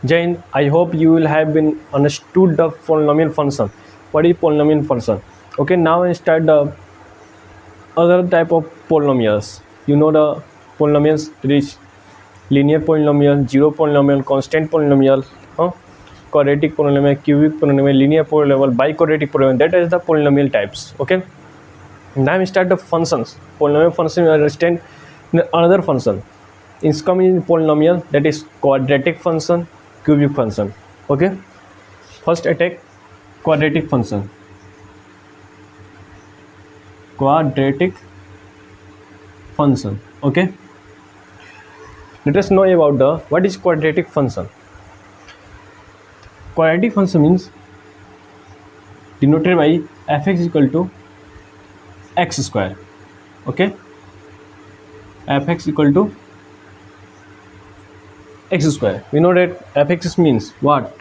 Jain, I hope you will have been understood the polynomial function. What is polynomial function? Okay, now I start the other type of polynomials. You know the polynomials, there is linear polynomial, zero polynomial, constant polynomial, quadratic polynomial, cubic polynomial, linear polynomial, biquadratic polynomial. That is the polynomial types. Okay. Now we start the functions. Polynomial function you understand another function. It's coming in polynomial, that is quadratic function, cubic function. Okay. First attack quadratic function. Quadratic function. Okay. Let us know about the what is quadratic function. Quadratic function means denoted by fx equal to x square. Okay. Fx equal to x square. We know that fx means what?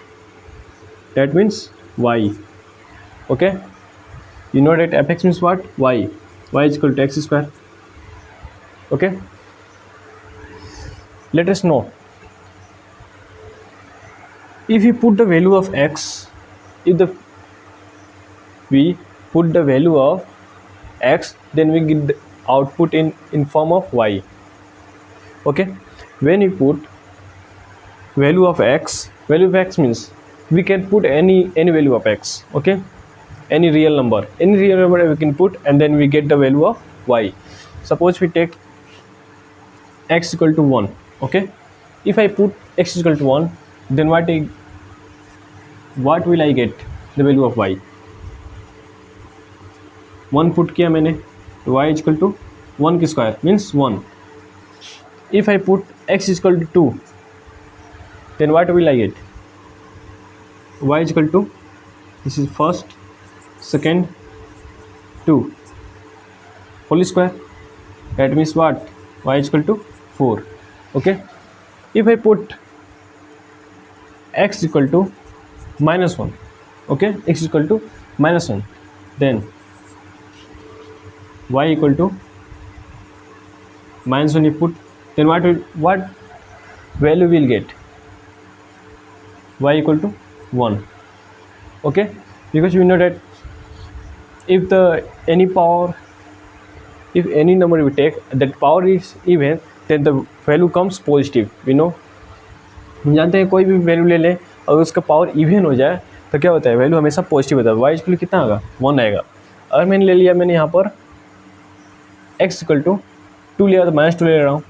That means y. Okay. You know that fx means what? Y. Y is equal to x square. Okay. Let us know. If we put the value of x, we put the value of x, then we get the output in form of y. Okay. When we put value of x means we can put any value of x. Okay. Any real number we can put, and then we get the value of y. Suppose we take x equal to 1. Okay. If I put x equal to 1, then what will I get? The value of y. 1 put किया मैंने, तो y is equal to 1 की square means 1. If I put x is equal to 2, then what will I get? Y is equal to, this is first, second, 2 whole square. That means what? Y is equal to 4. Okay. If I put x equal to minus 1, okay, x equal to minus 1, then y equal to minus 1 you put, then what value will get? Y equal to 1. Okay. Because we know that if any number we take, that power is even, then the value comes positive. We know, हम जानते हैं कोई भी value ले लें अगर उसका power even हो जाए तो क्या होता है? वैल्यू हमेशा पॉजिटिव होता है. वाई इक्वल कितना आएगा? 1 आएगा. अगर मैंने ले लिया, मैंने यहाँ पर x इक्वल टू 2 लिया तो -2 ले रहा हूँ,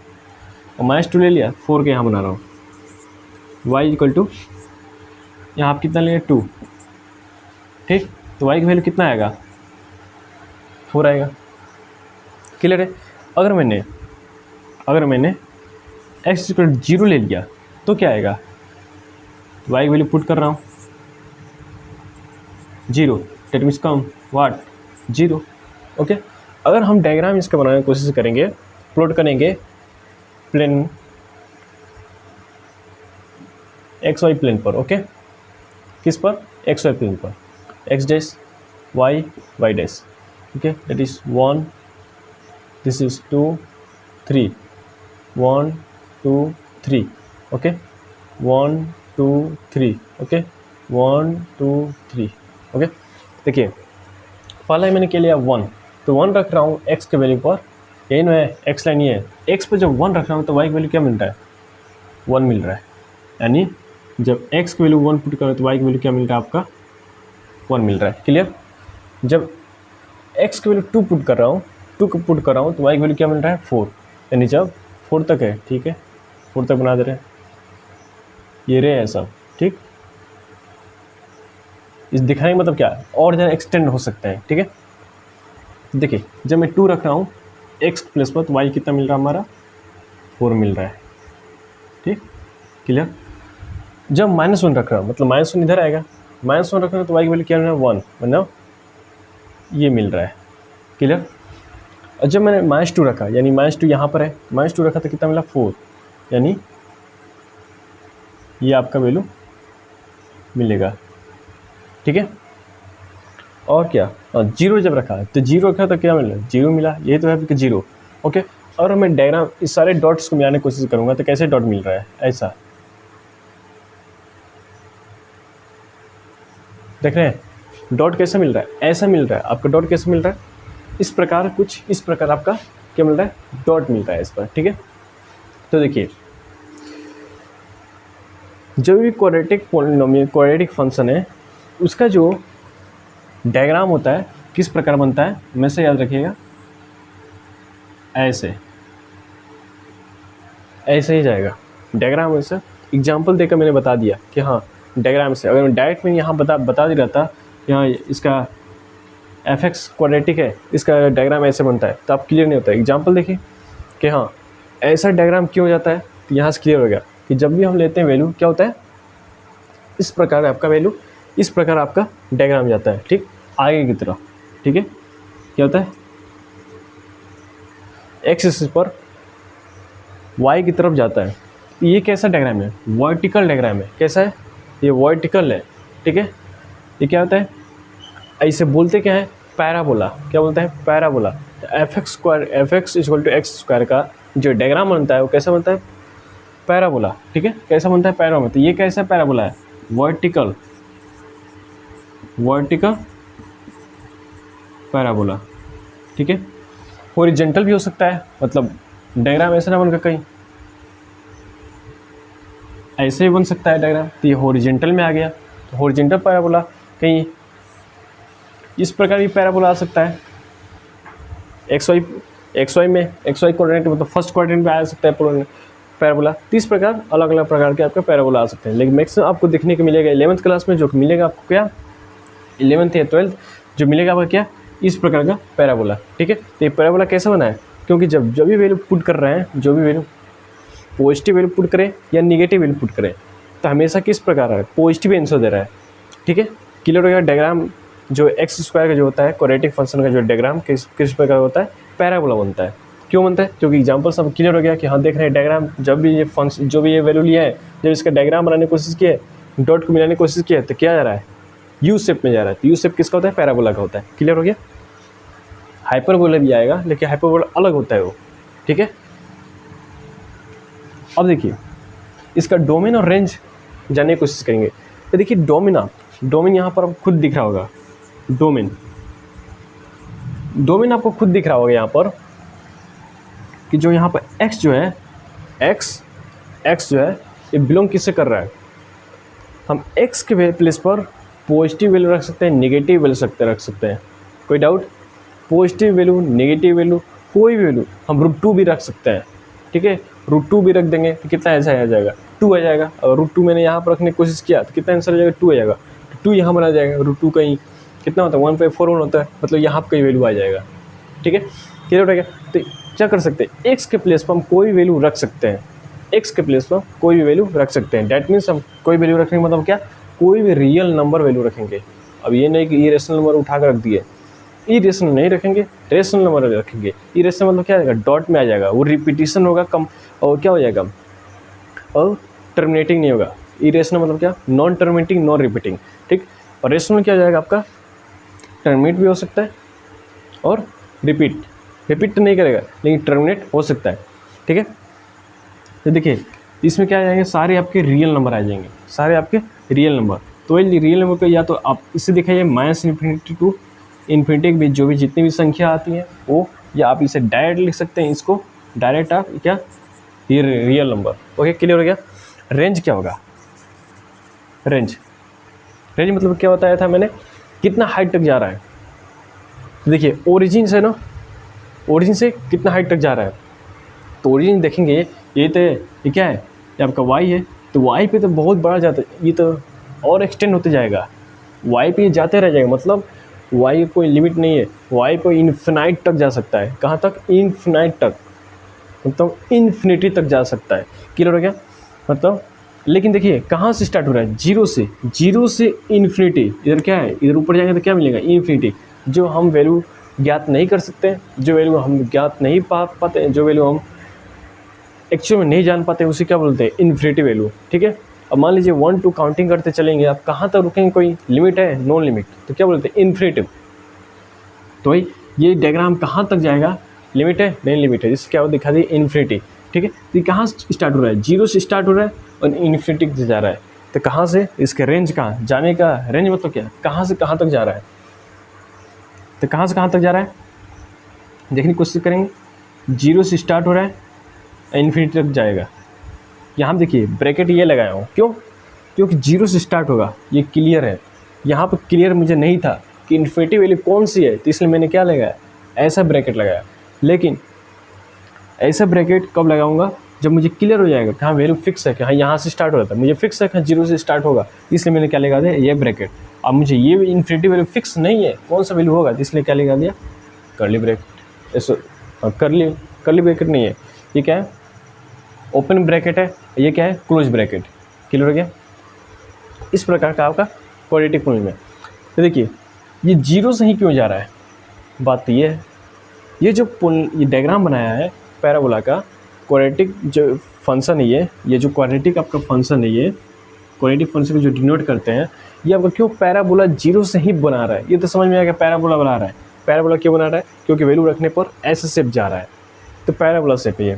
और -2 ले लिया 4 के यहाँ बना रहा हूँ. y इक्वल टू यहाँ आप कितना लेंगे? 2. ठीक. तो y की वैल्यू कितना आएगा? 4 आएगा. क्लियर है? अगर मैंने x इक्वल 0 ले लिया तो क्या आएगा? y की वैल्यू पुट कर रहा हूँ 0. That means come what? 0. Okay. अगर हम डायग्राम इसका बनाने की कोशिश करेंगे, प्लॉट करेंगे प्लेन XY प्लेन पर. ओके. किस पर? XY प्लेन पर. x dash y dash. Okay. That is 1, this is 2, 3. 1, 2, 3. Okay. 1, 2, 3. Okay. 1, 2, 3. Okay. देखिए, पहला मैंने क्या लिया? 1. तो 1 रख रहा हूँ x के वैल्यू पर. यही ना है x लाइन, ये है. x पर जब 1 रख रहा हूँ तो y की वैल्यू क्या मिल रहा है? 1 मिल रहा है. यानी जब x की वैल्यू 1 पुट करो तो y की वैल्यू क्या मिल रहा है? आपका 1 मिल रहा है. क्लियर? जब x की वैल्यू 2 पुट कर रहा हूँ तो y की वैल्यू क्या मिल रहा है? 4. यानी जब 4 तक है, ठीक है, 4 तक बना दे रहे हैं, ये रहे ऐसा. ठीक. इस दिखाने का मतलब क्या है? और ज़्यादा एक्सटेंड हो सकता है. ठीक है. देखिए, जब मैं 2 रख रहा हूँ x प्लस पर तो y कितना मिल रहा है? हमारा 4 मिल रहा है. ठीक. क्लियर? जब -1 रख रहा हूँ, मतलब -1 इधर आएगा, -1 रख रहा हूँ तो y की वैल्यू क्या मिल रहा है? 1. मतलब ये मिल रहा है. क्लियर? और जब मैंने -2 रखा, यानी -2 यहाँ पर है, -2 रखा तो कितना मिला? 4. यानी ये आपका वैल्यू मिलेगा. ठीक है. और क्या? 0 जब रखा तो 0 रखा तो क्या मिला? 0 मिला. यही तो है कि 0. ओके. और मैं डायग्राम इस सारे डॉट्स को मिलाने की कोशिश करूँगा तो कैसे डॉट मिल रहा है? ऐसा. देख रहे हैं डॉट कैसे मिल रहा है, ऐसा मिल रहा है आपका डॉट कैसे मिल रहा है, इस प्रकार, कुछ इस प्रकार आपका क्या मिल रहा है, डॉट मिल रहा है इस पर, ठीक है। तो देखिए जो भी क्वाड्रेटिक पॉलिनोमियल क्वाड्रेटिक फंक्शन है उसका जो डायग्राम होता है किस प्रकार बनता है, मैं से याद रखिएगा, ऐसे ऐसे ही जाएगा डायग्राम। ऐसे एग्जाम्पल देकर मैंने बता दिया कि हाँ डायग्राम से, अगर मैं डायरेक्ट में यहाँ बता दे रहा था यहाँ इसका f(x) क्वाड्रेटिक है, इसका डायग्राम ऐसे बनता है, तो आप क्लियर नहीं होता है। एग्जाम्पल देखिए कि हाँ ऐसा डायग्राम क्यों हो जाता है, तो यहाँ से क्लियर हो गया कि जब भी हम लेते हैं वैल्यू क्या होता है, इस प्रकार आपका वैल्यू, इस प्रकार आपका डायग्राम जाता है, ठीक, आगे की तरफ, ठीक है। क्या होता है, एक्स एक्सिस पर वाई की तरफ जाता है। ये कैसा डायग्राम है, वर्टिकल डायग्राम है। कैसा है, ये वर्टिकल है, ठीक है। ये क्या होता है, ऐसे बोलते क्या है, पैराबोला। क्या बोलते हैं, parabola. f(x) equal to X square का जो डायग्राम बनता है वो कैसा बनता है, पैराबोला, ठीक है। कैसा बनता है, पैराबोला। तो ये कैसा पैराबोला है, वर्टिकल पैराबोला, ठीक है। हॉरिजॉन्टल भी हो सकता है, मतलब डायग्राम ऐसा ना बनकर कहीं ऐसे ही बन सकता है डायग्राम, तो ये हॉरिजॉन्टल में आ गया, तो हॉरिजॉन्टल पैराबोला। कहीं इस प्रकार भी पैराबोला आ सकता है, एक्स वाई में, एक्स वाई कोऑर्डिनेट मतलब फर्स्ट कोऑर्डिनेट में आ सकता है पैराबोला। 30 प्रकार अलग अलग प्रकार के आपके पैराबोला आ सकते हैं, लेकिन मैक्सिमम आपको देखने को मिलेगा 11th क्लास में, जो मिलेगा आपको क्या, 11th या 12th जो मिलेगा आपका क्या, इस प्रकार का पैराबोला, ठीक है। तो ये पैराबोला कैसा बना है, क्योंकि जब भी वैल्यू पुट कर रहे हैं, जो भी वैल्यू पॉजिटिव वैल्यू पुट करें या निगेटिव वैल्यू पुट करें, तो हमेशा किस प्रकार है, पॉजिटिव आंसर दे रहा है, ठीक है। क्लियर हो गया। डायग्राम जो एक्स स्क्वायर का जो होता है क्वाड्रेटिक फंक्शन का जो डायग्राम किस प्रकार होता है, पैराबोला बनता है। क्यों बनता है, क्योंकि एग्जाम्पल सब क्लियर हो गया कि हाँ देख रहे हैं डायग्राम, जब भी ये फंक्शन जो भी ये वैल्यू लिया है, जब इसका डायग्राम बनाने की कोशिश की है, डॉट को मिलाने की कोशिश की है, तो क्या जा रहा है, यू शेप में जा रहा है। तो यू शेप किसका होता है, पैराबोला का होता है। क्लियर हो गया। हाइपरबोला भी आएगा, लेकिन हाइपरबोला अलग होता है वो, ठीक है। अब देखिए इसका डोमेन और रेंज जानने की कोशिश करेंगे। तो देखिए डोमेन यहाँ पर आपको खुद दिख रहा होगा, डोमेन आपको खुद दिख रहा होगा यहाँ पर कि जो यहाँ पर x जो है, x जो है ये बिलोंग किससे कर रहा है। हम x के प्लेस पर पॉजिटिव वैल्यू रख सकते हैं, नेगेटिव वैल्यू रख सकते हैं, कोई doubt. Positive value, negative value, कोई भी वैल्यू, हम √2 भी रख सकते हैं, ठीक है। √2 भी रख देंगे तो कितना ऐसा आ जाएगा, 2 आ जाएगा। और √2 मैंने यहाँ पर रखने की कोशिश किया तो कितना आंसर आ जाएगा, 2 आ जाएगा। तो 2 यहाँ पर आ जाएगा, √2 कहीं कितना होता है, 1/41 होता है, मतलब यहाँ पर कहीं वैल्यू आ जाएगा, ठीक है। क्लियर हो गया। तो क्या कर सकते हैं, एक्स के प्लेस पर हम कोई वैल्यू रख सकते हैं, एक्स के प्लेस पर कोई भी वैल्यू रख सकते हैं। डैट मीन्स हम कोई वैल्यू रखने का मतलब क्या, कोई भी रियल नंबर वैल्यू रखेंगे। अब ये नहीं कि इरेशनल नंबर उठा कर रख दिए, इरेशनल नहीं रखेंगे, रेशनल नंबर रखेंगे। इरेशनल मतलब क्या आएगा, डॉट में आ जाएगा, वो रिपीटिशन होगा कम, और क्या हो जाएगा, और टर्मिनेटिंग नहीं होगा। इरेशनल मतलब क्या, नॉन टर्मिनेटिंग, नॉन रिपीटिंग, ठीक। और रेशनल क्या हो जाएगा आपका, टर्मिनेट भी हो सकता है और रिपीट नहीं करेगा, लेकिन टर्मिनेट हो सकता है, ठीक है। तो देखिए इसमें क्या आ जाएंगे, सारे आपके रियल नंबर आ जाएंगे, सारे आपके रियल नंबर। तो रियल नंबर को या तो आप इससे दिखाइए -∞ टू इन्फिनिटी के बीच जो भी जितनी भी संख्या आती है वो, या आप इसे डायरेक्ट लिख सकते हैं, इसको डायरेक्ट आप क्या, ये रियल नंबर। ओके, क्लियर हो गया। रेंज क्या होगा, रेंज मतलब क्या बताया था मैंने, कितना हाइट तक जा रहा है। देखिए ओरिजिन से ना, ओरिजिन से कितना हाइट तक जा रहा है, तो ओरिजिन देखेंगे ये क्या है, ये आपका वाई है, तो वाई पे तो बहुत बड़ा जाता है, ये तो और एक्सटेंड होते जाएगा, वाई पे जाते रह जाएगा, मतलब वाई कोई लिमिट नहीं है, वाई को इन्फिनाइट तक जा सकता है। कहाँ तक, इन्फिनाइट तक, मतलब इन्फिनिटी तक जा सकता है। क्लियर हो गया मतलब। लेकिन देखिए कहाँ से स्टार्ट हो रहा है, जीरो से इन्फिनिटी। इधर क्या है, इधर ऊपर जाएंगे तो क्या मिलेगा, इन्फिनिटी। जो हम वैल्यू ज्ञात नहीं कर सकते, जो वैल्यू हम ज्ञात नहीं पाते, जो वैल्यू हम एक्चुअल में नहीं जान पाते, उसे क्या बोलते हैं, इन्फिनिटी वैल्यू, ठीक है। अब मान लीजिए 1 2 काउंटिंग करते चलेंगे, आप कहाँ तक रुकेंगे, कोई लिमिट है, नॉन लिमिट, तो क्या बोलते हैं, इन्फिनिटिव। तो भाई ये डायग्राम कहाँ तक जाएगा, लिमिट है, नहीं लिमिट है, जिससे क्या हो दिखा दी, इन्फिनिटी, ठीक है। तो कहाँ स्टार्ट हो रहा है, जीरो से स्टार्ट हो रहा है और इन्फिनिटी से जा रहा है। तो कहाँ से, इसके रेंज कहाँ जाने का, रेंज मतलब क्या, कहाँ से कहाँ तक जा रहा है, तो कहाँ से कहाँ तक जा रहा है देखने की कोशिश करेंगे। 0 से स्टार्ट हो रहा है, इन्फिनिटी तक जाएगा। यहाँ देखिए ब्रैकेट ये लगाया हूँ, क्यों, क्योंकि 0 से स्टार्ट होगा, ये क्लियर है। यहाँ पर क्लियर मुझे नहीं था कि इन्फिनिटी वैल्यू कौन सी है, तो इसलिए मैंने क्या लगाया, ऐसा ब्रैकेट लगाया। लेकिन ऐसा ब्रैकेट कब लगाऊंगा, जब मुझे क्लियर हो जाएगा कि हाँ वैल्यू फिक्स है, कि हाँ यहाँ से स्टार्ट हो रहा था, मुझे फिक्स है कि 0 से स्टार्ट होगा, इसलिए मैंने क्या लगा दिया, ये ब्रैकेट। अब मुझे ये इन्फिनिटी वैल्यू फिक्स नहीं है कौन सा वैल्यू होगा, इसलिए क्या लगा दिया, कर्ली ब्रैकेट। ऐसे कर्ली ब्रैकेट नहीं है, ये क्या है, ओपन ब्रैकेट है, ये क्या है, क्लोज ब्रैकेट। क्लियर हो गया। इस प्रकार का आपका क्वाड्रेटिक पोलिनोमियल में। तो देखिए ये 0 से ही क्यों जा रहा है, बात तो ये है, ये जो ये डायग्राम बनाया है पैराबोला का, क्वाड्रेटिक जो फंक्शन है ये जो क्वाड्रेटिक आपका फंक्शन है, ये क्वाड्रेटिक फंक्शन को जो डिनोट करते हैं, ये आपका क्यों पैराबोला 0 से ही बना रहा है। ये तो समझ में आ गया पैराबोला बना रहा है। पैराबोला क्यों बना रहा है, क्योंकि वैल्यू रखने पर ऐसे शेप जा रहा है, तो पैराबोला शेप है ये।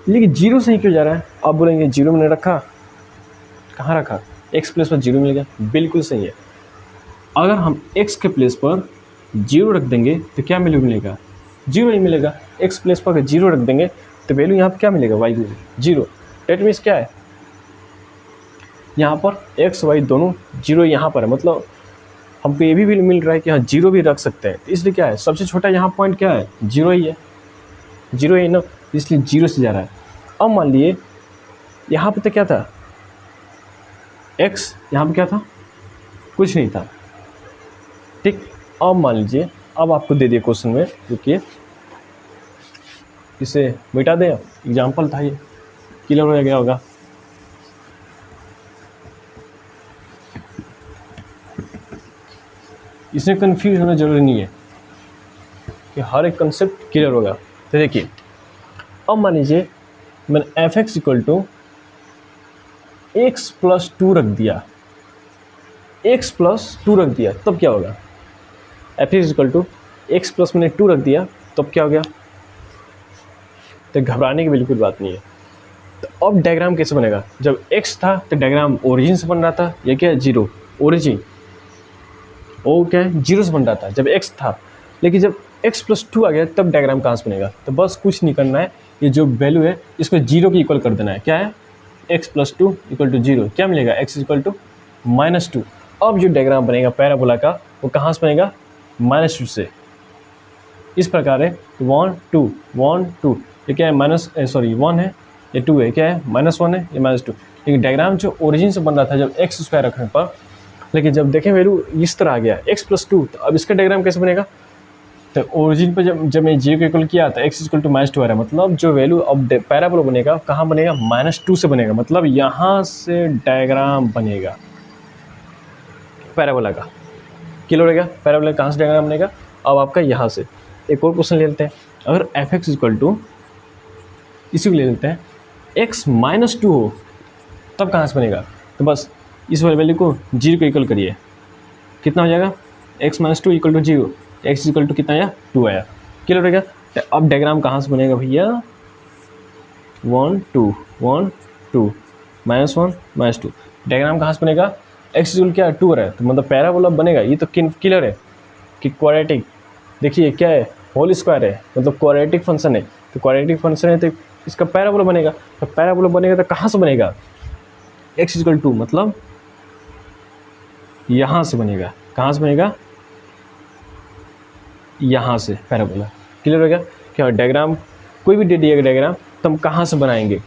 लेकिन 0 से ही क्यों जा रहा है, आप बोलेंगे 0 मैंने रखा, कहाँ रखा, x प्लेस पर 0 मिल गया, बिल्कुल सही है। अगर हम x के प्लेस पर 0 रख देंगे तो क्या वैल्यू मिलेगा, 0 ही मिलेगा। x प्लेस पर अगर 0 रख देंगे तो वैल्यू यहाँ पर क्या मिलेगा, y 0। डेट मीन्स क्या है, यहाँ पर x y दोनों 0 यहाँ पर है, मतलब हमको ये भी मिल रहा है कि हाँ 0 भी रख सकते हैं। इसलिए क्या है, सबसे छोटा यहाँ पॉइंट क्या है, 0 ही है, 0 ही ना, इसलिए 0 से जा रहा है। अब मान लिए यहाँ पे तो क्या था, x, यहाँ पे क्या था, कुछ नहीं था, ठीक। अब मान लीजिए, अब आपको दे दिए क्वेश्चन में, रुकिए इसे मिटा दें, एग्जाम्पल था ये, क्लियर हो गया होगा। इसमें कंफ्यूज होना जरूरी नहीं है कि हर एक कंसेप्ट क्लियर होगा। तो देखिए अब मान लीजिए मैंने f(x) = x + 2 रख दिया, x + 2 रख दिया, तब क्या होगा, f(x) = x + मैंने 2 रख दिया, तब क्या हो गया। तो घबराने की बिल्कुल बात नहीं है। तो अब डायग्राम कैसे बनेगा, जब x था तो डायग्राम ओरिजिन से बन रहा था, ये क्या है, 0, ओरिजिन, ओ क्या है, 0 से बन रहा था जब x था। लेकिन जब x + 2 आ गया तब डायग्राम कहाँ से बनेगा, तो बस कुछ नहीं करना है, ये जो वैल्यू है इसको 0 के इक्वल कर देना है। क्या है, x + 2 = 0, क्या मिलेगा, x = -2। अब जो डायग्राम बनेगा पैराबोला का वो कहाँ से बनेगा, -2 से। इस प्रकार है 1 2 1 2, ये क्या है, 1 है, ये 2 है, क्या है, -1 है, ये -2। लेकिन डायग्राम जो ओरिजिन से बन रहा था जब x² रखने पर, लेकिन जब देखें वैल्यू इस तरह आ गया x + 2, तो अब इसका डायग्राम कैसे बनेगा, तो ओरिजिन पर जब मैं 0 के इक्वल किया था x = -2 आ रहा है, मतलब जो वैल्यू अब पैराबोला बनेगा कहाँ बनेगा, -2 से बनेगा, मतलब यहाँ से डायग्राम बनेगा पैराबोला का। क्लियर हो गया, पैराबोला कहाँ से डायग्राम बनेगा। अब आपका यहाँ से एक और क्वेश्चन ले लेते हैं, अगर f(x) = इसी को ले लेते हैं, x - 2 हो तब कहाँ से बनेगा, तो बस इस वाले वैल्यू को 0 को इक्वल करिए, कितना हो जाएगा, x - 2 = 0, x = कितना आया, 2 आया। क्लियर हो गया। तो अब डायग्राम कहाँ से बनेगा भैया, 1 2 1 2 -1 -2, डायग्राम कहाँ से बनेगा, x = क्या, 2 है, तो मतलब पैराबोला बनेगा। ये तो क्लियर है कि क्वाड्रेटिक, देखिए क्या है, होल स्क्वायर है, मतलब क्वाड्रेटिक फंक्शन है, तो क्वाड्रेटिक फंक्शन है तो इसका पैराबोला बनेगा। तो पैराबोला बनेगा तो कहाँ से बनेगा, x = 2, मतलब यहाँ से बनेगा, कहाँ से बनेगा, यहाँ से पैराबोला। क्लियर हो गया। क्या डायग्राम कोई भी दे दिएगा डायग्राम तो हम कहाँ से बनाएंगे,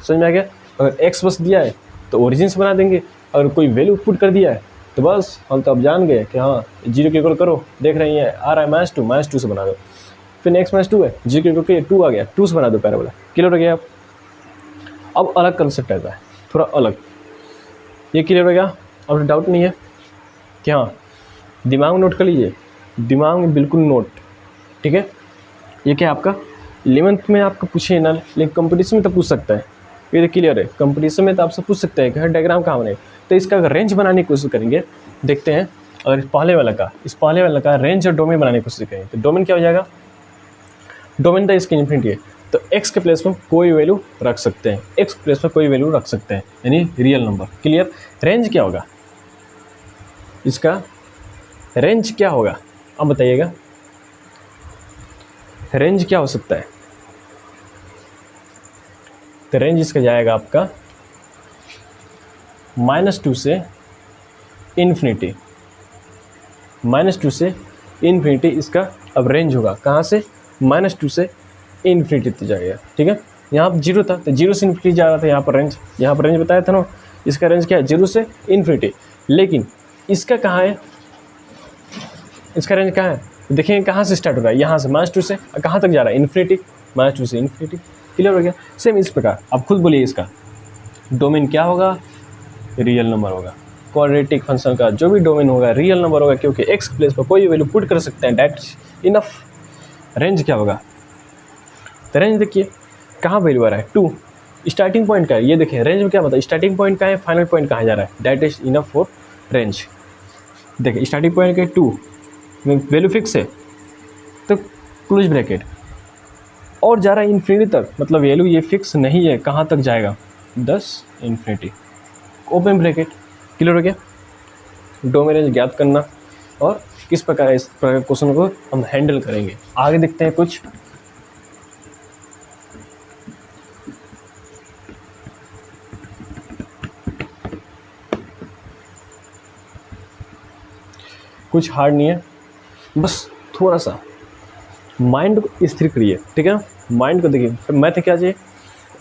समझ में आ गया। अगर x बस दिया है तो ओरिजिन से बना देंगे, अगर कोई वैल्यू पुट कर दिया है तो बस हम तो अब जान गए कि हाँ 0 के इक्वल करो, देख रही हैं आ रहा है -2 से बना दो, फिर x - 2 है, 0 के इक्वल 2 आ गया, 2 से बना दो पैराबोला। क्लियर हो गया। अब अलग कंसेप्ट आता है, थोड़ा अलग, ये क्लियर हो गया, अब डाउट नहीं है क्या, दिमाग में नोट कर लीजिए, दिमाग में बिल्कुल नोट, ठीक है। ये क्या आपका 11th में आपको पूछे ना, लेकिन कंपटीशन में तो पूछ सकता है, ये तो क्लियर है, कंपटीशन में तो आपसे पूछ सकता है कि हर डायग्राम कहाँ बने। तो इसका अगर रेंज बनाने की कोशिश करेंगे, देखते हैं, अगर इस पहले वाला का रेंज और डोमेन बनाने की कोशिश करेंगे तो डोमेन क्या हो जाएगा, डोमेन तो इसकी इन्फिनिटी है, तो x के प्लेस में कोई वैल्यू रख सकते हैं, x के प्लेस में कोई वैल्यू रख सकते हैं, यानी रियल नंबर। क्लियर? रेंज क्या होगा इसका? रेंज क्या होगा अब बताइएगा, रेंज क्या हो सकता है? तो रेंज इसका जाएगा आपका -2 से इन्फिनिटी, -2 से इन्फिनिटी इसका अब रेंज होगा। कहाँ से? -2 से इन्फिनिटी तक जाएगा। ठीक है, यहाँ पर 0 था तो 0 से इन्फिनिटी जा रहा था, यहाँ पर रेंज बताया था ना, इसका रेंज क्या है? 0 से इन्फिनिटी। लेकिन इसका कहाँ है? इसका रेंज कहाँ है? देखेंगे कहाँ से स्टार्ट हो रहा है, यहाँ से -2 से कहाँ तक जा रहा है? इन्फिनिटी, -2 से इन्फिनिटी। क्लियर हो गया? सेम इस प्रकार आप खुद बोलिए इसका डोमेन क्या होगा? रियल नंबर होगा। क्वाड्रेटिक फंक्शन का जो भी डोमेन होगा रियल नंबर होगा, क्योंकि एक्स प्लेस पर कोई वैल्यू पुट कर सकते हैं, दैट्स इनफ। रेंज क्या होगा? तो रेंज देखिए कहाँ वैल्यू आ रहा है? 2 स्टार्टिंग पॉइंट का है। ये देखिए रेंज में क्या बताया? स्टार्टिंग पॉइंट का है, फाइनल पॉइंट कहाँ जा रहा है, that is enough for range. देखिए स्टार्टिंग पॉइंट के 2 में वैल्यू फिक्स है तो क्लोज ब्रैकेट, और जा रहा है इन्फिनिटी तक, मतलब वैल्यू ये फिक्स नहीं है, कहाँ तक जाएगा? 10 इन्फिनिटी, ओपन ब्रैकेट। क्लियर हो गया? डोमेन रेंज ज्ञात करना और किस प्रकार इस प्रकार क्वेश्चन को हम हैंडल करेंगे। आगे देखते हैं कुछ हार्ड नहीं है, बस थोड़ा सा माइंड को स्थिर करिए। ठीक है, माइंड को देखिए, मैथ क्या चाहिए?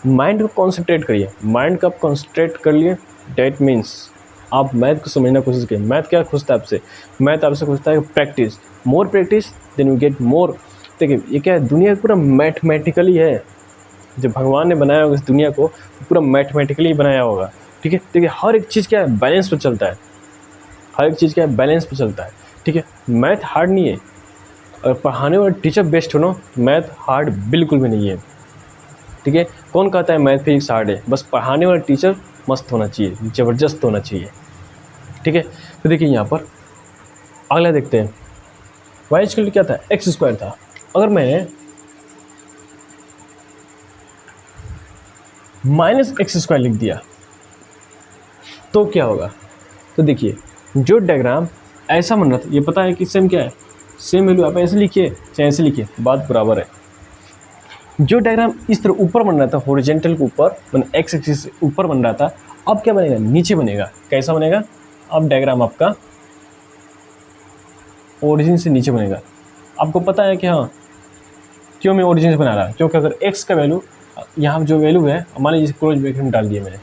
माइंड को कॉन्सेंट्रेट करिए। माइंड को आप कॉन्सेंट्रेट कर लिए, डैट मीन्स आप मैथ को समझना कोशिश करिए। मैथ क्या खोजता है आपसे? मैथ आपसे खोजता है practice, more practice then you get more. देखिए ये क्या है, दुनिया पूरा मैथमेटिकली है। जब भगवान ने बनाया होगा इस दुनिया को पूरा मैथमेटिकली बनाया होगा। ठीक है, देखिए हर एक चीज़ क्या है? बैलेंस पे चलता है। हर एक चीज़ क्या है? बैलेंस पे चलता है। ठीक है, मैथ हार्ड नहीं है, और पढ़ाने वाला टीचर बेस्ट हो ना, मैथ हार्ड बिल्कुल भी नहीं है। ठीक है, कौन कहता है मैथ फिजिक्स हार्ड है? बस पढ़ाने वाला टीचर मस्त होना चाहिए, ज़बरदस्त होना चाहिए। ठीक है, तो देखिए यहाँ पर अगला देखते हैं। वाई स्क्वायर क्या था? एक्स स्क्वायर था। अगर मैं -x स्क्वायर लिख दिया तो क्या होगा? तो देखिए जो डायग्राम ऐसा बन रहा था, ये पता है कि सेम क्या है? सेम वैल्यू आप ऐसे लिखिए चाहे ऐसे लिखिए, बात बराबर है। जो डायग्राम इस तरह ऊपर बन रहा था, हॉरिजॉन्टल के ऊपर, मैंने एक्स एक्सिस से ऊपर बन रहा था, अब क्या बनेगा? नीचे बनेगा। कैसा बनेगा? अब डायग्राम आपका ओरिजिन से नीचे बनेगा। आपको पता है कि हाँ क्यों मैं ओरिजिन से बना रहा? क्योंकि अगर एक्स का वैल्यू यहाँ जो वैल्यू है, मान लीजिए क्लोज ब्रैकेट में डाल दिया मैंने।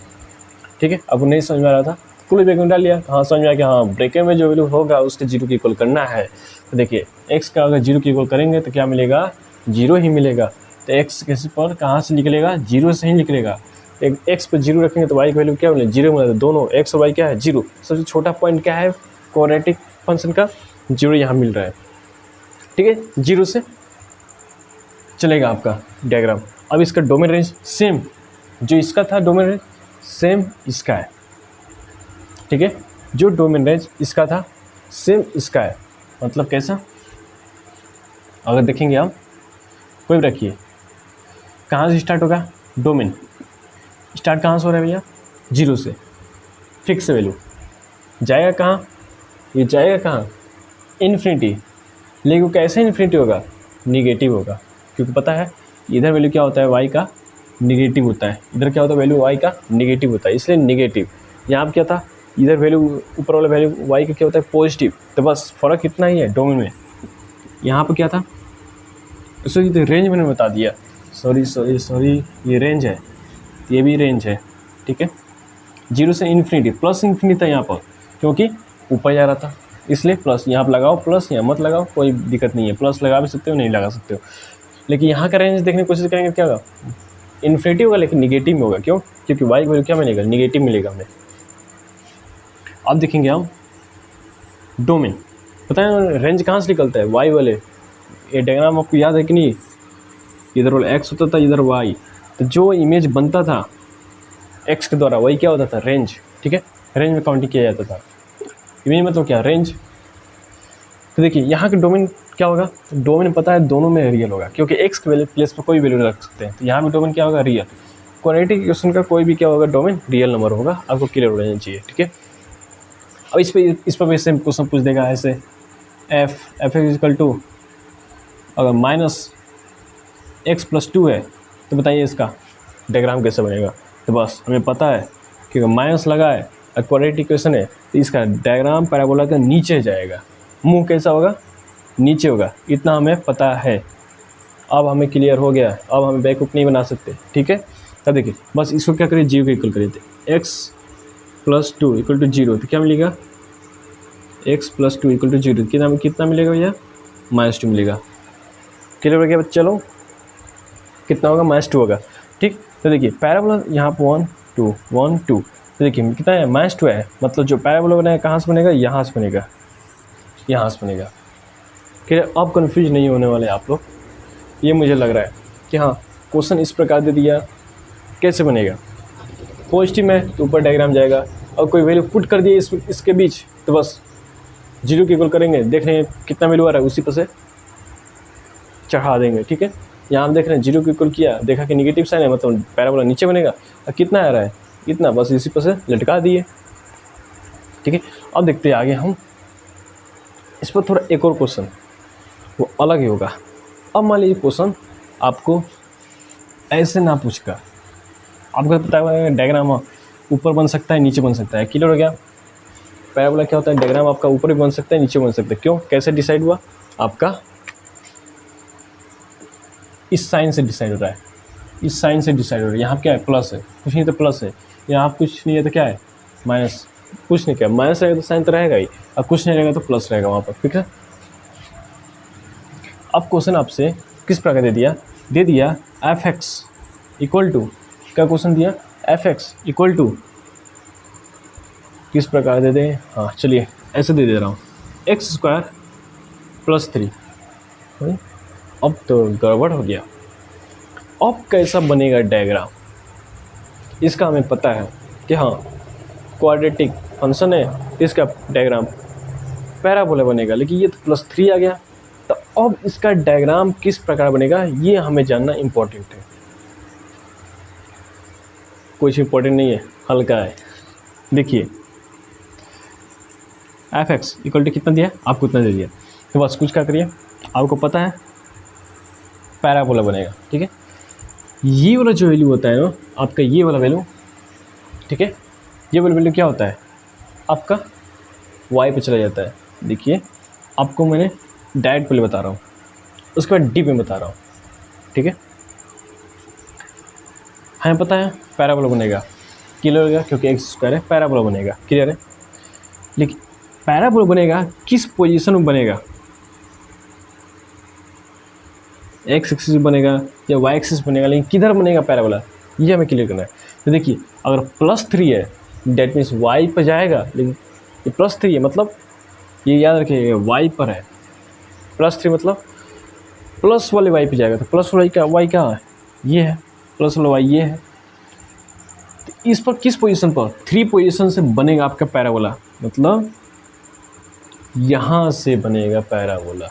ठीक है, अब नहीं समझ में आ रहा था, क्लोज ब्रैकेट में डाल लिया, हाँ समझ में आया कि हाँ ब्रैकेट में जो वैल्यू होगा उसके 0 के इक्वल करना है। तो देखिए एक्स का अगर 0 के इक्वल करेंगे तो क्या मिलेगा? 0 ही मिलेगा। तो एक्स के पर कहाँ से निकलेगा? 0 से ही निकलेगा। एक्स पर 0 रखेंगे तो वाई की वैल्यू क्या मिलेगा? 0 मिलेगा। दोनों एक्स और वाई क्या है? 0। सबसे छोटा पॉइंट क्या है क्वाड्रेटिक फंक्शन का? 0 यहाँ मिल रहा है। ठीक है, 0 से चलेगा आपका डायग्राम। अब इसका डोमेन रेंज सेम जो इसका था, डोमेन रेंज सेम इसका है। ठीक है, जो डोमेन रेंज इसका था सेम इसका है। मतलब कैसा? अगर देखेंगे आप, कोई भी रखिए, कहाँ से स्टार्ट होगा? डोमेन स्टार्ट कहाँ से हो रहा है भैया? 0 से। फिक्स वैल्यू जाएगा कहाँ? ये जाएगा कहाँ? इन्फिनिटी। लेकिन कैसे इन्फिनिटी होगा? निगेटिव होगा, क्योंकि पता है इधर वैल्यू क्या होता है? वाई का निगेटिव होता है। इधर क्या होता है? वैल्यू वाई का निगेटिव होता है, इसलिए निगेटिव। यहाँ पर क्या था? इधर वैल्यू ऊपर वाला वैल्यू वाई का क्या होता है? पॉजिटिव। तो बस फ़र्क इतना ही है डोमेन में। यहाँ पर क्या था? सॉरी तो रेंज मैंने बता दिया, सॉरी ये रेंज है, ये भी रेंज है। ठीक है, 0 से इन्फिनिटी, प्लस इन्फिनिटी था यहाँ पर, क्योंकि ऊपर जा रहा था इसलिए प्लस। यहाँ पर लगाओ प्लस, यहाँ मत लगाओ, कोई दिक्कत नहीं है। प्लस लगा भी सकते हो, नहीं लगा सकते हो। लेकिन यहाँ का रेंज देखने की कोशिश करेंगे, क्या होगा? इन्फिनिटी होगा लेकिन निगेटिव में होगा। क्यों? क्योंकि वाई वैल्यू क्या मिलेगा? निगेटिव मिलेगा हमें। अब देखेंगे हम डोमेन, पता है रेंज कहाँ से निकलता है? वाई वाले ये डायग्राम आपको याद है कि नहीं? इधर वाला एक्स होता था, इधर वाई, तो जो इमेज बनता था एक्स के द्वारा वही क्या होता था? रेंज। ठीक है, रेंज में काउंटिंग किया जाता था। इमेज मतलब क्या? रेंज। तो देखिए यहाँ के डोमेन क्या होगा, डोमेन पता है दोनों में रियल होगा, क्योंकि एक्स के प्लेस पर कोई वैल्यू रख सकते हैं, तो यहाँ भी डोमेन क्या होगा, रियल। क्वाड्रेटिक इक्वेशन का कोई भी क्या होगा, डोमेन रियल नंबर होगा, आपको क्लियर हो जाना चाहिए, ठीक है। अब इस पर भी सेम क्वेश्चन पूछ देगा ऐसे, एफ इज इक्वल टू, अगर -x+2 है तो बताइए इसका डायग्राम कैसे बनेगा। तो बस हमें पता है क्योंकि माइनस लगा है और क्वाड्रेटिक इक्वेशन है, तो इसका डायग्राम पैराबोला के नीचे जाएगा, मुंह कैसा होगा, नीचे होगा, इतना हमें पता है। अब हमें क्लियर हो गया, अब हम बैकअप नहीं बना सकते, ठीक है। तब देखिए बस इसको क्या करिए, जीरो के इक्वल करिए, तो x+2 इक्वल टू 0, तो क्या मिलेगा, x+2 इक्वल टू 0, कितना मिलेगा भैया, -2 मिलेगा। क्लियर हो गया, चलो कितना होगा, -2 होगा, ठीक। तो देखिए पैराबोला यहाँ पर 1 2 1 2, तो देखिए कितना है, -2 है, मतलब जो पैराबोला बनेगा कहाँ से बनेगा, यहाँ से बनेगा, यहाँ से बनेगा। क्लियर, अब कन्फ्यूज नहीं होने वाले आप लोग, ये मुझे लग रहा है कि हाँ क्वेश्चन इस प्रकार दे दिया, कैसे बनेगा, पॉजिटिव है तो ऊपर डायग्राम जाएगा, और कोई वैल्यू पुट कर दिए इसके बीच, तो बस 0 के इक्वल करेंगे, देख रहे हैं कितना वैल्यू आ रहा है, उसी पर से चढ़ा देंगे, ठीक है। यहाँ हम देख रहे हैं 0 के इक्वल किया, देखा कि निगेटिव साइन है, मतलब पैराबोला नीचे बनेगा, और कितना आ रहा है, इतना, बस इसी पर से लटका दिए, ठीक है। अब देखते हैं आगे हम इस पर थोड़ा एक और क्वेश्चन, वो अलग ही होगा। अब मान लीजिए क्वेश्चन आपको ऐसे ना पूछकर, आपको पता है डायग्राम ऊपर बन सकता है, नीचे बन सकता है, क्लियर हो गया। पैराबोला क्या होता है, डायग्राम आपका ऊपर भी बन सकता है, नीचे बन सकता है, क्यों, कैसे डिसाइड हुआ, आपका इस साइन से डिसाइड हो रहा है, इस साइन से डिसाइड हो रहा है। यहाँ क्या है, प्लस है, कुछ नहीं तो प्लस है, यहाँ कुछ नहीं है तो क्या है, माइनस, कुछ नहीं, क्या माइनस रहेगा तो साइन तो रहेगा ही, और कुछ नहीं रहेगा तो प्लस रहेगा वहाँ पर, ठीक है। अब क्वेश्चन आपसे किस प्रकार दे दिया f(x) इक्वल टू, क्या क्वेश्चन दिया, f(x) इक्वल टू किस प्रकार दे दें, हाँ चलिए ऐसे दे रहा हूँ, x² + 3। अब तो गड़बड़ हो गया, अब कैसा बनेगा डायग्राम, इसका हमें पता है कि हाँ क्वाड्रेटिक फंक्शन है, इसका डायग्राम पैराबोला बनेगा, लेकिन ये तो +3 आ गया, तो अब इसका डायग्राम किस प्रकार बनेगा, ये हमें जानना इम्पोर्टेंट है। कुछ इम्पोर्टेंट नहीं है, हल्का है। देखिए f(x) इक्वल टू कितना दिया, आपको इतना दे दिया, तो बस कुछ क्या करिए, आपको पता है पैराबोला बनेगा, ठीक है। ये वाला जो वैल्यू होता है ना आपका, ये वाला वैल्यू, ठीक है, ये वाला वैल्यू क्या होता है आपका, y पे चला जाता है। देखिए आपको मैंने डायरेक्ट पहले बता रहा हूँ, उसके बाद डी में बता रहा हूँ, ठीक है। हमें पता है पैराबोला बनेगा, क्लियर हो गया, क्योंकि x² है, पैराबोला बनेगा, क्लियर है। लेकिन पैराबोला बनेगा किस पोजीशन में बनेगा, x एक्सिस बनेगा या y एक्सिस बनेगा, लेकिन किधर बनेगा पैराबोला, ये हमें क्लियर करना है। तो देखिए अगर +3 है डेट मीन्स y पर जाएगा, लेकिन ये +3 है मतलब ये याद रखिए y पर है, +3 मतलब प्लस वाले y पे जाएगा, तो प्लस वाला y क्या है, ये है, प्लस वाला y ये है। तो इस पर किस पोजीशन पर, 3 पोजीशन से बनेगा आपका पैराबोला, मतलब यहाँ से बनेगा पैराबोला।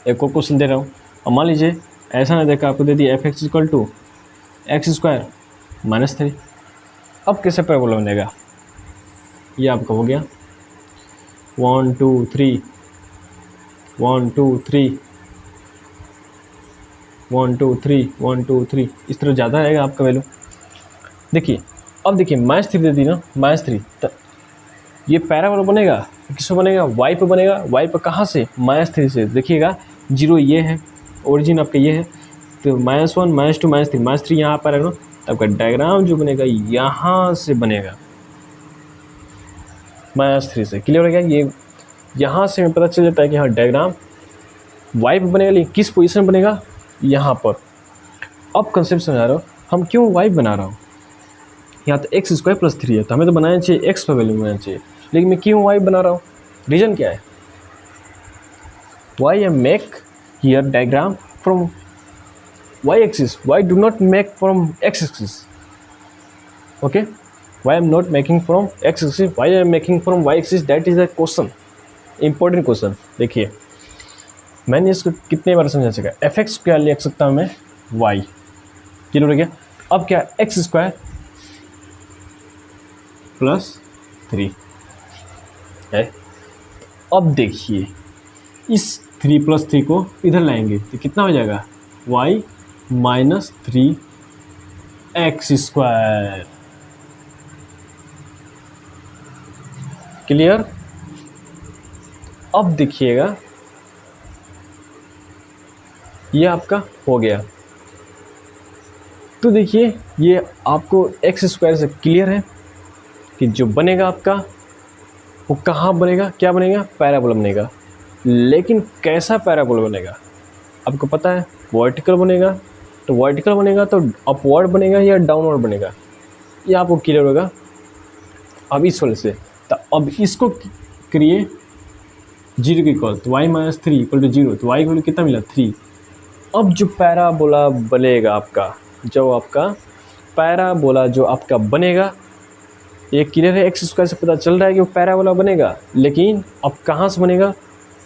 एक और क्वेश्चन दे रहा हूँ, अब मान लीजिए ऐसा ना देखा, आपको दे दिया f(x) इक्वल टू x² -3। अब कैसे पैराबोला बनेगा, ये आपका हो गया 1 2 3 1 2 3 1 2 3 1 2 3, इस तरह ज़्यादा आएगा आपका वैल्यू। देखिए अब देखिए -3 दे दी ना, -3, तो ये पैराबोला बनेगा, किस पे बनेगा, y पे बनेगा, y पे कहाँ से, -3 से। देखिएगा 0 ये है, ओरिजिन आपका ये है, तो -1 -2 -3 -3 यहाँ पर है ना, तो आपका डायग्राम जो बनेगा यहाँ से बनेगा, -3 से, क्लियर हो गया। ये यहाँ से हमें पता चल जाता है कि हाँ डायग्राम y पे बनेगा, लेकिन किस पोजीशन में बनेगा, यहाँ पर। अब कंसेप्ट समझा रहा हूँ, हम क्यों y बना रहा हूँ, यहाँ तो x² + 3 है, तो हमें तो बनाना चाहिए x पर वैल्यू बनाना चाहिए, लेकिन मैं क्यों y बना रहा हूँ, रीज़न क्या है, why I make here diagram from y axis, why do not make from x axis, okay, why I am not making from x axis, why I am making from y axis, that is the question, important question। देखिए मैंने इसको कितने बार समझा सका, F x क्या लिख सकता हूँ मैं, वाई, क्लियर हो गया। अब क्या, एक्स स्क्वायर प्लस 3 है। अब देखिए इस 3 + 3 को इधर लाएंगे तो कितना हो जाएगा, y minus 3x square, clear. अब देखिएगा ये आपका हो गया। तो देखिए ये आपको एक्स स्क्वायर से क्लियर है कि जो बनेगा आपका वो कहाँ बनेगा, क्या बनेगा, पैराबोला बनेगा। लेकिन कैसा पैराबोला बनेगा आपको पता है, वर्टिकल बनेगा। तो वर्टिकल बनेगा तो अपवर्ड बनेगा या डाउनवर्ड बनेगा, ये आपको क्लियर होगा अब इस वाले से। तो अब इसको करिए 0 के इक्वल, तो y माइनस 3 इक्वल टू 0, तो y इक्वल कितना मिला, 3। अब जो पैराबोला बनेगा आपका, जो आपका पैराबोला जो आपका बनेगा, ये क्लियर है, एक्स स्क्वायर से पता चल रहा है कि वो पैराबोला बनेगा। लेकिन अब कहाँ से बनेगा,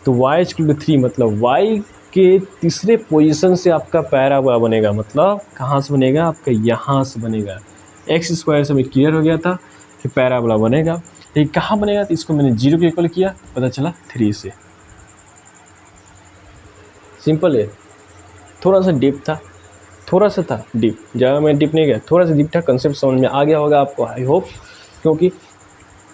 तो y इक्वल टू 3, मतलब y के तीसरे पोजीशन से आपका पैराबोला बनेगा। मतलब कहाँ से बनेगा, आपका यहाँ से बनेगा। एक्स स्क्वायर से मैं क्लियर हो गया था कि पैराबोला बनेगा, लेकिन कहाँ बनेगा, तो इसको मैंने 0 के इक्वल किया, पता चला 3 से। सिंपल है, थोड़ा सा डीप था, थोड़ा सा था डीप, ज़्यादा मैं डीप नहीं गया, थोड़ा सा डीप था। कंसेप्ट समझ में आ गया होगा आपको, आई होप, क्योंकि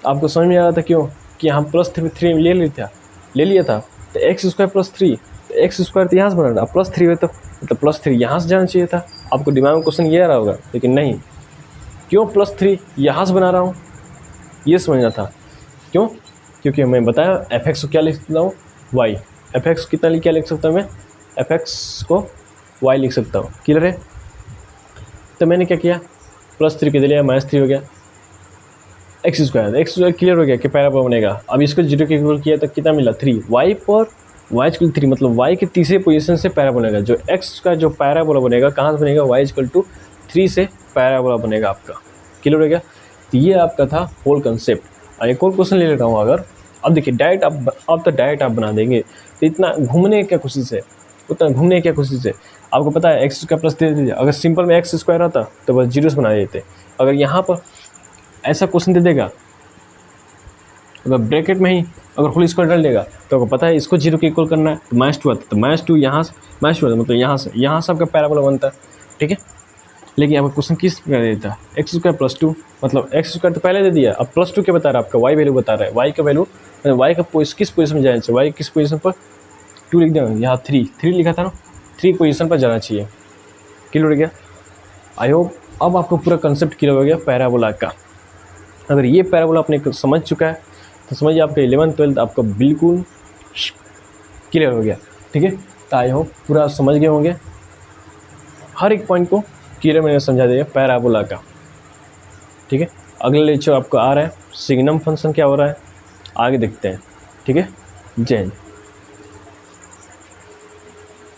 आपको समझ में आ रहा था क्यों कि यहाँ +3 ले लिया था। तो एक्स स्क्वायर प्लस 3, तो एक्स स्क्वायर तो यहाँ से बना रहा, +3 है तो मतलब +3 यहाँ से जाना चाहिए था। आपको दिमाग में क्वेश्चन ये आ रहा होगा, लेकिन नहीं, क्यों +3 यहाँ से बना रहा हूँ, ये समझना था। क्यों, क्योंकि मैं बताया एफ एक्स को क्या लिख सकता हूँ, वाई। एफ एक्स कितना क्या लिख सकता हूँ मैं, एफ एक्स को वाई लिख सकता हूँ, क्लियर है। तो मैंने क्या किया, +3 के लिए -3 हो गया, एक्स स्क्वायर क्लियर हो गया कि पैराबोला बनेगा। अब इसको 0 के इक्वल किया तो कितना मिला, 3। वाई पर वाई इक्वल 3, मतलब वाई के तीसरे पोजीशन से पैराबोला बनेगा। जो एक्स का जो पैराबोला बनेगा कहाँ से बनेगा, वाई इक्वल टू 3 से पैराबोला बनेगा आपका, क्लियर हो गया। तो ये आपका था होल कंसेप्ट। एक और क्वेश्चन ले लेता हूँ अगर, अब देखिए डायरेक्ट अब तो डायरेक्ट आप बना देंगे, तो इतना घूमने क्या कोशिश है, उतना घूमने क्या कोशिश है। आपको पता है एक्स स्क्वायर प्लस दे दीजिए, अगर सिंपल में एक्स स्क्वायर आता तो बस 0 से बना देते। अगर यहाँ पर ऐसा क्वेश्चन दे देगा, अगर ब्रैकेट में ही अगर होल स्क्वायर डाल देगा, तो आपको पता है इसको 0 के इक्वल करना है, तो -2 आता है, तो -2 यहाँ से -2 आता, मतलब यहाँ से आपका पैराबोला बनता है, ठीक है। लेकिन आपका क्वेश्चन किस प्रकार देता है, एक्स स्क्वायर प्लस 2, मतलब एक्स स्क्वायर तो पहले दे दिया, अब +2 क्या बता रहा है आपका, वाई वैल्यू बता रहा है। वाई का वैल्यू, वाई का किस पोजीशन में जाना चाहिए, वाई किस पोजीशन पर, 2 लिख देंगे, यहाँ 3 लिखा था ना, 3 पोजीशन पर जाना चाहिए, क्लियर हो गया। आई होप अब आपको पूरा कंसेप्ट क्लियर हो गया पैराबोला का। अगर ये पैराबोला आपने समझ चुका है तो समझिए आपका 11th 12th आपका बिल्कुल क्लियर हो गया, ठीक है। तो आई होप पूरा समझ गए होंगे, हर एक पॉइंट को क्लियर मैंने समझा दिया पैराबोला का, ठीक है। अगले लेक्चर आपको आ रहा है सिग्नम फंक्शन क्या हो रहा है, आगे देखते हैं, ठीक है। जय हिंद।